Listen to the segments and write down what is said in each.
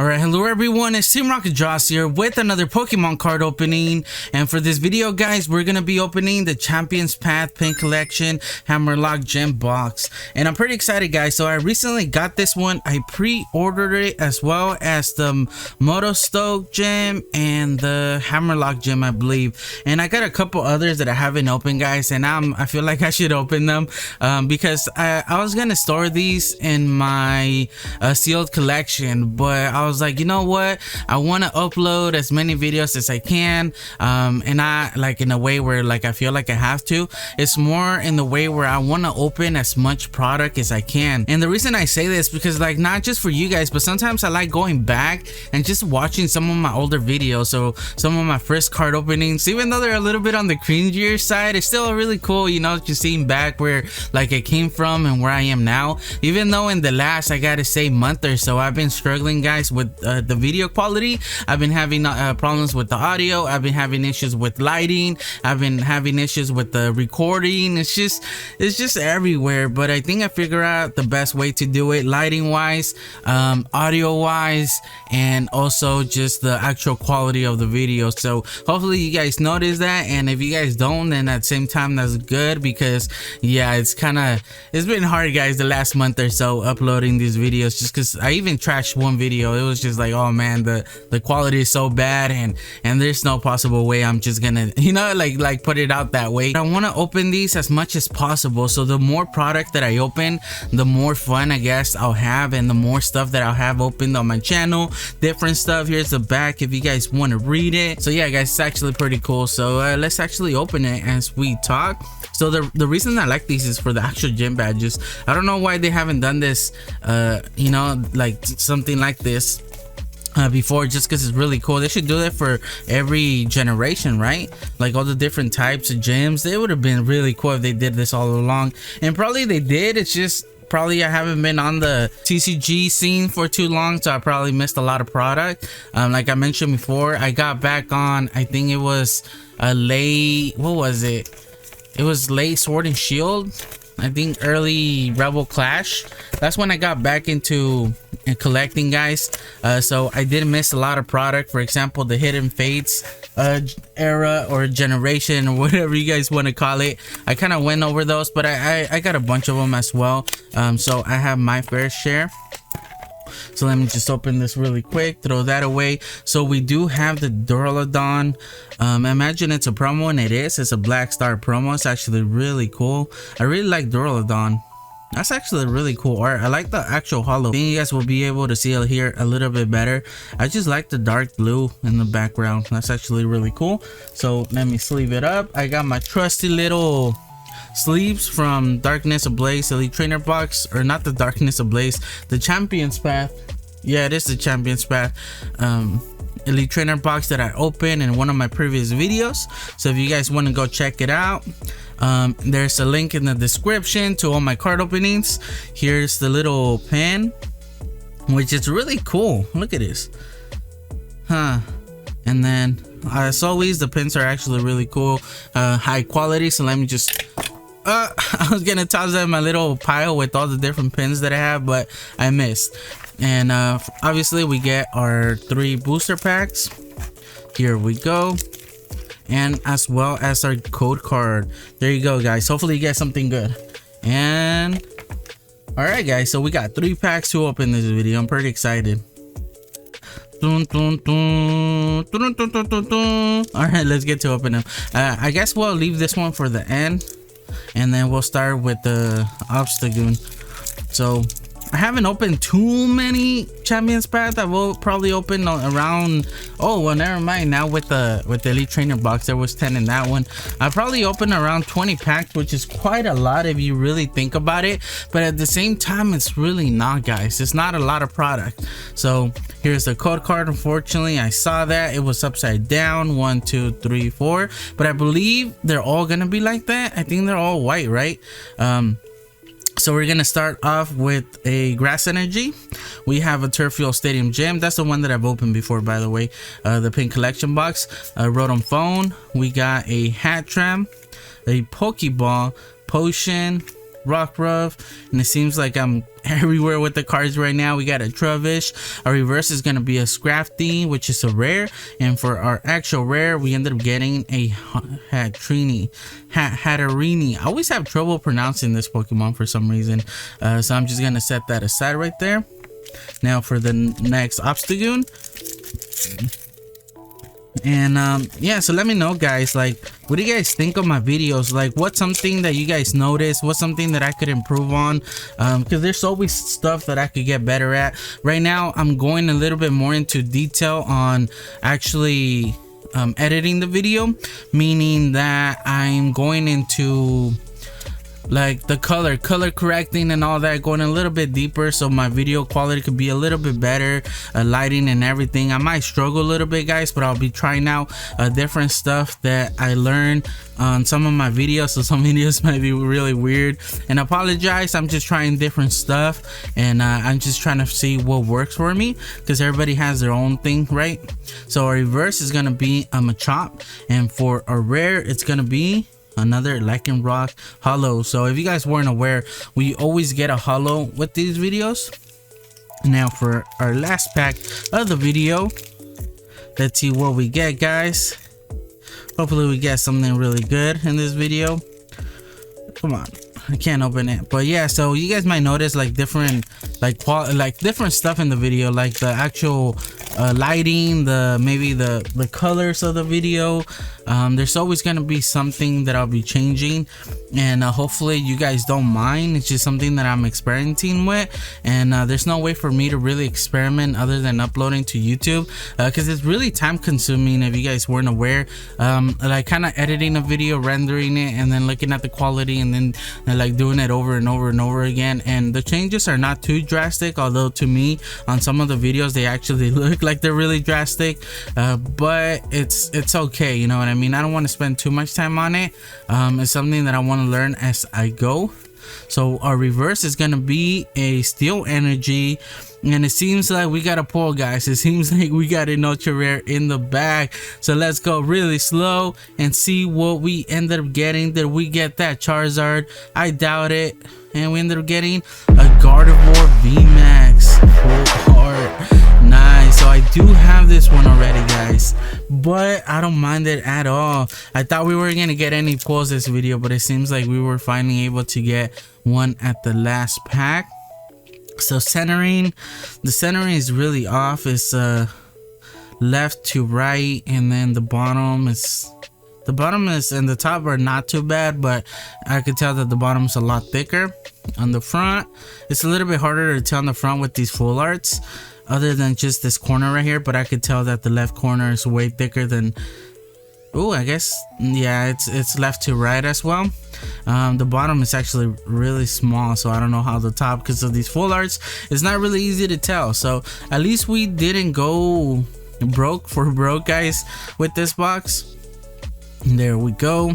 Alright, hello everyone, it's Team Rocket Joss here with another Pokemon card opening. And for this video, guys, we're gonna be opening the Champions Path Pin Collection Hammerlocke Gem Box. And I'm pretty excited, guys. So I recently got this one. I pre-ordered it as well as the Motostoke Gem and the Hammerlocke Gem, I believe. And I got a couple others that I haven't opened, guys, and I feel like I should open them because I was gonna store these in my sealed collection, but I was like, you know what, I want to upload as many videos as I can, and not like in a way where like I feel like I have to. It's more in the way where I want to open as much product as I can. And the reason I say this because like not just for you guys, but sometimes I like going back and just watching some of my older videos. So some of my first card openings, even though they're a little bit on the cringier side, it's still really cool, you know, just seeing back where like I came from and where I am now. Even though in the last, I gotta say, month or so, I've been struggling, guys, with the video quality. I've been having problems with the audio. I've been having issues with lighting. I've been having issues with the recording. It's just everywhere. But I think I figured out the best way to do it, lighting wise, audio wise, and also just the actual quality of the video. So hopefully you guys notice that, and if you guys don't, then at the same time that's good, because yeah, it's been hard, guys, the last month or so uploading these videos, just because I even trashed one video. It was just like, oh man, the quality is so bad, and there's no possible way I'm just gonna, you know, like put it out that way. I want to open these as much as possible, so the more product that I open, the more fun I guess I'll have, and the more stuff that I'll have opened on my channel, different stuff. Here's the back if you guys want to read it. So yeah, guys, it's actually pretty cool. So let's actually open it as we talk. So the reason I like these is for the actual gym badges. I don't know why they haven't done this, you know, like something like this before, just because it's really cool. They should do that for every generation, right? Like all the different types of gyms. It would have been really cool if they did this all along, and probably they did. It's just probably I haven't been on the TCG scene for too long, so I probably missed a lot of product. Like I mentioned before, I got back on, I think it was a late, what was it? It was late Sword and Shield, I think early Rebel Clash. That's when I got back into collecting, guys. So I did miss a lot of product. For example, the Hidden Fates era or generation or whatever you guys want to call it. I kind of went over those, but I got a bunch of them as well. So I have my fair share. So let me just open this really quick, throw that away. So we do have the Duraludon. Imagine it's a promo, and it is. It's a Black Star promo. It's actually really cool. I really like Duraludon. That's actually really cool art. I like the actual holo. I think you guys will be able to see it here a little bit better. I just like the dark blue in the background. That's actually really cool. So let me sleeve it up. I got my trusty little sleeves from Darkness Ablaze Elite Trainer box, or not the Darkness Ablaze, the Champions Path. Yeah, it is the Champions Path Elite Trainer box that I opened in one of my previous videos. So if you guys want to go check it out, there's a link in the description to all my card openings. Here's the little pen, which is really cool. Look at this, and then as always, the pins are actually really cool, high quality. So let me just I was gonna toss that in my little pile with all the different pins that I have, but I missed. And obviously we get our 3 booster packs. Here we go, and as well as our code card. There you go, guys. Hopefully you get something good. And all right, guys, so we got 3 packs to open this video. I'm pretty excited. All right, let's get to open them. I guess we'll leave this one for the end, and then we'll start with the Obstagoon. So I haven't opened too many Champions Path. I will probably open around, oh well, never mind. Now with the Elite Trainer box, there was 10 in that one. I probably opened around 20 packs, which is quite a lot if you really think about it, but at the same time it's really not, guys. It's not a lot of product. So here's the code card. Unfortunately, I saw that it was upside down, 1 2 3 4, but I believe they're all gonna be like that. I think they're all white, right? So we're gonna start off with a Grass Energy. We have a Turf Field Stadium Gym. That's the one that I've opened before, by the way. The pin collection box. Rotom Phone. We got a Hattrem, a Pokeball, Potion, Rockruff, and it seems like I'm everywhere with the cards right now. We got a Trubbish. Our reverse is gonna be a Scrafty, which is a rare, and for our actual rare, we ended up getting a Hatterini. I always have trouble pronouncing this Pokemon for some reason, so I'm just gonna set that aside right there. Now for the next Obstagoon. And yeah, so let me know, guys, like, what do you guys think of my videos? Like, what's something that you guys notice? What's something that I could improve on? Because there's always stuff that I could get better at. Right now I'm going a little bit more into detail on actually editing the video, meaning that I'm going into like the color correcting and all that, going a little bit deeper so my video quality could be a little bit better, lighting and everything. I might struggle a little bit, guys, but I'll be trying out different stuff that I learned on some of my videos, so some videos might be really weird, and I apologize. I'm just trying different stuff, and I'm just trying to see what works for me, because everybody has their own thing, right? So our reverse is gonna be a Machop, and for a rare it's gonna be another Lycanroc holo. So if you guys weren't aware, we always get a holo with these videos. Now for our last pack of the video, let's see what we get, guys. Hopefully we get something really good in this video. Come on, I can't open it, but yeah, so you guys might notice like different different stuff in the video, like the actual lighting, maybe the colors of the video. There's always gonna be something that I'll be changing, and hopefully you guys don't mind. It's just something that I'm experimenting with, and there's no way for me to really experiment other than uploading to YouTube, because it's really time consuming. If you guys weren't aware, like kind of editing a video, rendering it, and then looking at the quality, and then like doing it over and over and over again. And the changes are not too drastic, although to me on some of the videos they actually look like they're really drastic, but it's okay, you know what I mean? I don't want to spend too much time on it. It's something that I want to learn as I go. So our reverse is gonna be a Steel Energy, and it seems like we got a pull, guys. It seems like we got an ultra rare in the bag, so let's go really slow and see what we ended up getting. Did we get that Charizard? I doubt it. And we ended up getting a Gardevoir VMAX full art. Nice. So I do have this one already, guys, but I don't mind it at all. I thought we weren't gonna get any pulls this video, but it seems like we were finally able to get one at the last pack. So centering, the centering is really off. It's left to right, and then the bottom and the top are not too bad, but I could tell that the bottom's a lot thicker. On the front, it's a little bit harder to tell on the front with these full arts, other than just this corner right here, but I could tell that the left corner is way thicker than, oh, I guess, yeah, it's left to right as well. The bottom is actually really small, so I don't know how the top, because of these full arts, it's not really easy to tell. So at least we didn't go broke, guys, with this box. There we go.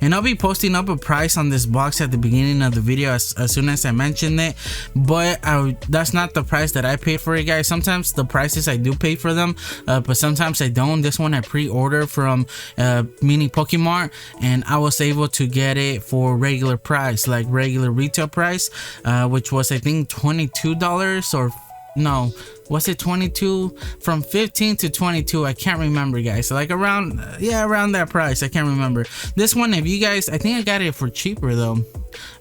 And I'll be posting up a price on this box at the beginning of the video as soon as I mention it, but that's not the price that I paid for it, guys. Sometimes the prices I do pay for them, but sometimes I don't. This one I pre-ordered from Mini Pokemart, and I was able to get it for regular price, like regular retail price, which was I think $22, or no, was it 22? From 15 to 22, I can't remember, guys. Like around, yeah, around that price. I can't remember. This one, if you guys, I think I got it for cheaper though.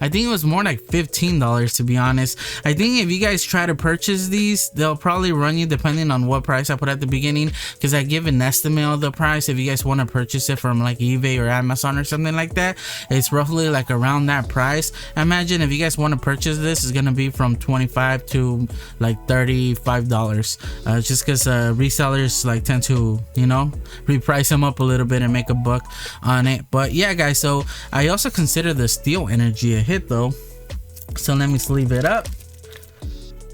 I think it was more like $15, to be honest. I think if you guys try to purchase these, they'll probably run you, depending on what price I put at the beginning, because I give an estimate of the price. If you guys want to purchase it from like eBay or Amazon or something like that, it's roughly like around that price. Imagine if you guys want to purchase this, it's gonna be from $25 to like $35, just because resellers like tend to, you know, reprice them up a little bit and make a buck on it. But yeah, guys, so I also consider the Steel Energy a hit though, so let me sleeve it up,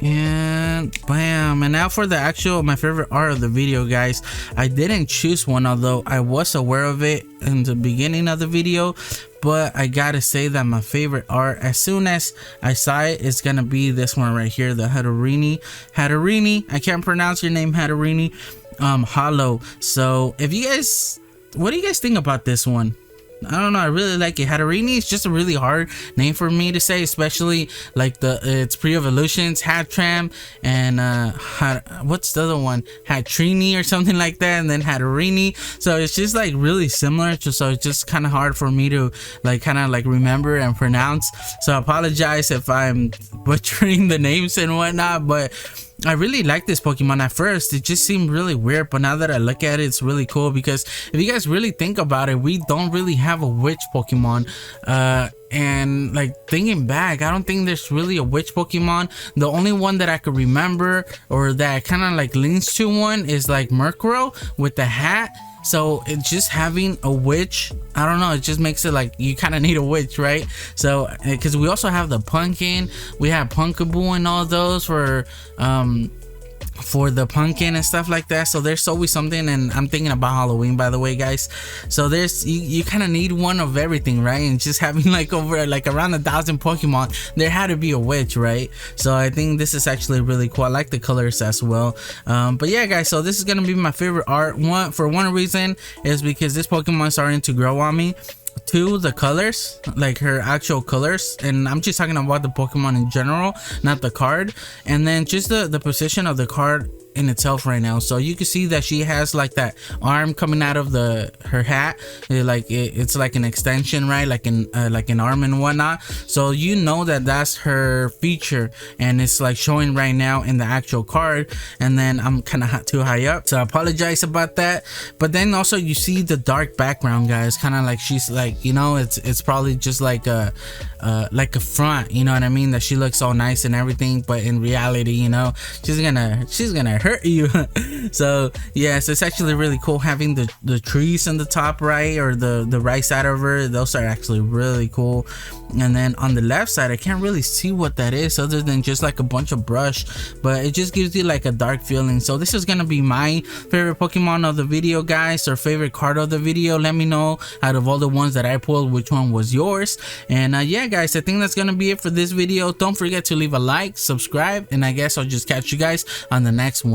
and bam. And now for the actual, my favorite art of the video, guys. I didn't choose one, although I was aware of it in the beginning of the video, but I gotta say that my favorite art, as soon as I saw it, is gonna be this one right here, the Hatterini, I can't pronounce your name, Hatterini, holo. So if you guys, what do you guys think about this one? I don't know, I really like it. Hatterini is just a really hard name for me to say, especially like its pre-evolutions, Hatram, and what's the other one, Hatrini or something like that, and then Hatterini. So it's just like really similar, so it's just kind of hard for me to like kind of like remember and pronounce. So I apologize if I'm butchering the names and whatnot, but I really like this Pokemon. At first it just seemed really weird, but now that I look at it, it's really cool, because if you guys really think about it, we don't really have a witch Pokemon, and like thinking back, I don't think there's really a witch Pokemon. The only one that I could remember, or that kind of like leans to one, is like Murkrow with the hat. So it's just having a witch, I don't know, it just makes it like you kind of need a witch, right? So because we also have the pumpkin, we have Punkaboo and all those for the pumpkin and stuff like that. So there's always something, and I'm thinking about Halloween, by the way, guys. So there's you kind of need one of everything, right? And just having like over like around 1,000 Pokemon, there had to be a witch, right? So I think this is actually really cool. I like the colors as well. But yeah, guys, so this is gonna be my favorite art. One reason is because this Pokemon is starting to grow on me. Two, the colors, like her actual colors, and I'm just talking about the Pokemon in general, not the card. And then just the position of the card in itself right now. So you can see that she has like that arm coming out of her hat, it's like an extension, right? Like an arm and whatnot. So you know that that's her feature, and it's like showing right now in the actual card. And then I'm kind of too high up, so I apologize about that. But then also you see the dark background, guys, kind of like she's like, you know, it's probably just like a front, you know what I mean, that she looks all nice and everything, but in reality, you know, she's gonna hurt you. So yeah, so it's actually really cool having the trees on the top right, or the right side of her. Those are actually really cool. And then on the left side, I can't really see what that is other than just like a bunch of brush, but it just gives you like a dark feeling. So this is gonna be my favorite Pokemon of the video, guys, or favorite card of the video. Let me know out of all the ones that I pulled, which one was yours. And yeah, guys, I think that's gonna be it for this video. Don't forget to leave a like, subscribe, and I guess I'll just catch you guys on the next one.